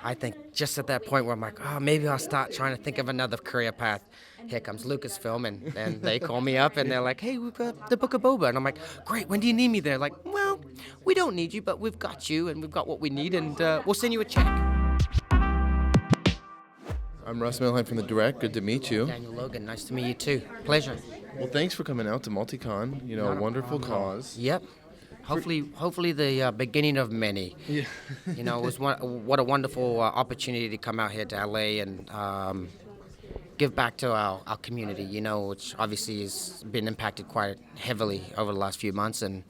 I think just at that point where I'm like, oh, maybe I'll start trying to think of another career path. Here comes Lucasfilm, and they call me up and they're like, hey, we've got the Book of Boba. And I'm like, great, when do you need me there? Like, well, we don't need you, but we've got you and we've got what we need, and we'll send you a check. I'm Russ Milheim from The Direct. Good to meet you. Daniel Logan, nice to meet you too. Pleasure. Well, thanks for coming out to Multicon. You know, wonderful cause. Yep. Hopefully the beginning of many. Yeah. You know, it was what a wonderful opportunity to come out here to LA and give back to our community, you know, which obviously has been impacted quite heavily over the last few months. And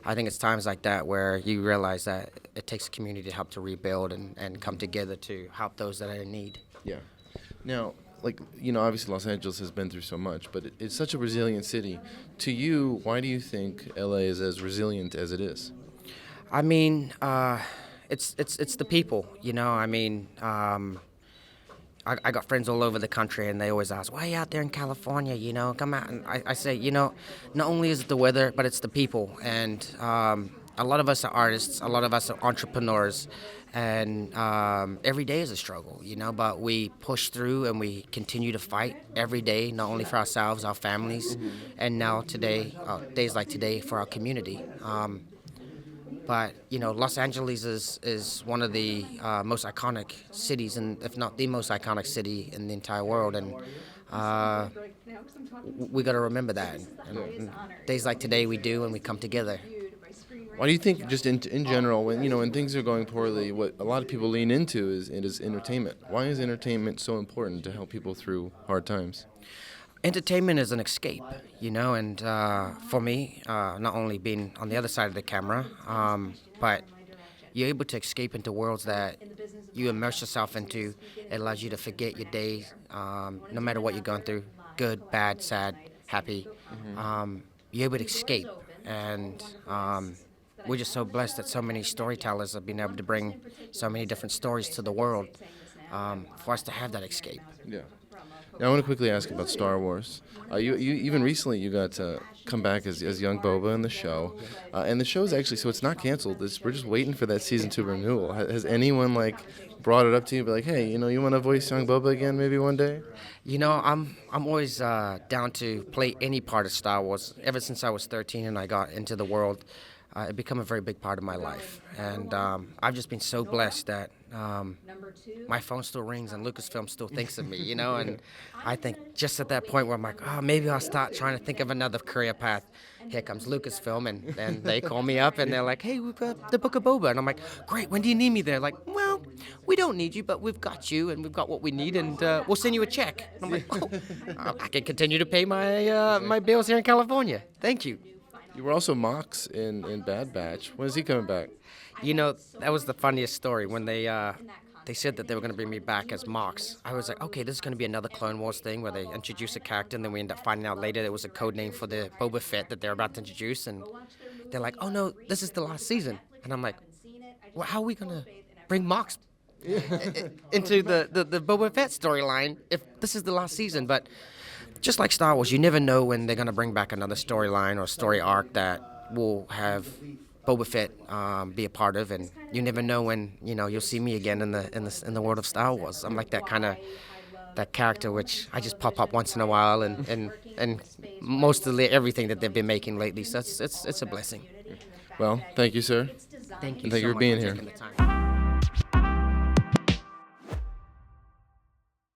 I think it's times like that where you realize that it takes a community to help to rebuild and come together to help those that are in need. Yeah. Now, like, you know, obviously Los Angeles has been through so much, but it's such a resilient city. To you, why do you think LA is as resilient as it is? I mean, it's the people, you know. I mean, I got friends all over the country, and they always ask, why are you out there in California, you know, come out. And I say, you know, not only is it the weather, but it's the people. And a lot of us are artists, a lot of us are entrepreneurs, and every day is a struggle, you know, but we push through and we continue to fight every day, not only for ourselves, our families, and now today, days like today, for our community. But, you know, Los Angeles is one of the most iconic cities, and if not the most iconic city in the entire world. And we got to remember that. And days like today we do, and we come together. Why do you think, just in general, when things are going poorly, what a lot of people lean into is entertainment? Why is entertainment so important to help people through hard times? Entertainment is an escape, you know, and for me, not only being on the other side of the camera, but you're able to escape into worlds that you immerse yourself into. It allows you to forget your day, no matter what you're going through, good, bad, sad, happy. You're able to escape, and we're just so blessed that so many storytellers have been able to bring so many different stories to the world for us to have that escape. Yeah. Now, I want to quickly ask about Star Wars. You even recently you got to come back as young Boba in the show, and the show's actually, so it's not canceled. We're just waiting for that season 2 renewal. Has anyone brought it up to you, be like, hey, you know, you want to voice young Boba again maybe one day? You know, I'm always down to play any part of Star Wars. Ever since I was 13 and I got into the world, it become a very big part of my life, and I've just been so blessed that my phone still rings and Lucasfilm still thinks of me, you know. And I think just at that point where I'm like, oh, maybe I'll start trying to think of another career path. Here comes Lucasfilm, and then they call me up and they're like, hey, we've got the Book of Boba. And I'm like, great, when do you need me there? Like, well, we don't need you, but we've got you and we've got what we need, and we'll send you a check. And I'm like, oh, I can continue to pay my my bills here in California. Thank you. You were also Mox in Bad Batch. When is he coming back? You know, that was the funniest story. When they said that they were going to bring me back as Mox, I was like, okay, this is going to be another Clone Wars thing where they introduce a character, and then we end up finding out later it was a code name for the Boba Fett that they're about to introduce, and they're like, oh no, this is the last season. And I'm like, well, how are we going to bring Mox into the Boba Fett storyline if this is the last season? But just like Star Wars, you never know when they're going to bring back another storyline or story arc that will have Boba Fett be a part of, and you never know when you'll see me again in the world of Star Wars. I'm like that character which I just pop up once in a while, and most of everything that they've been making lately. So it's a blessing. Well, thank you, sir. Thank you. And thank so you for much being for here. taking the time.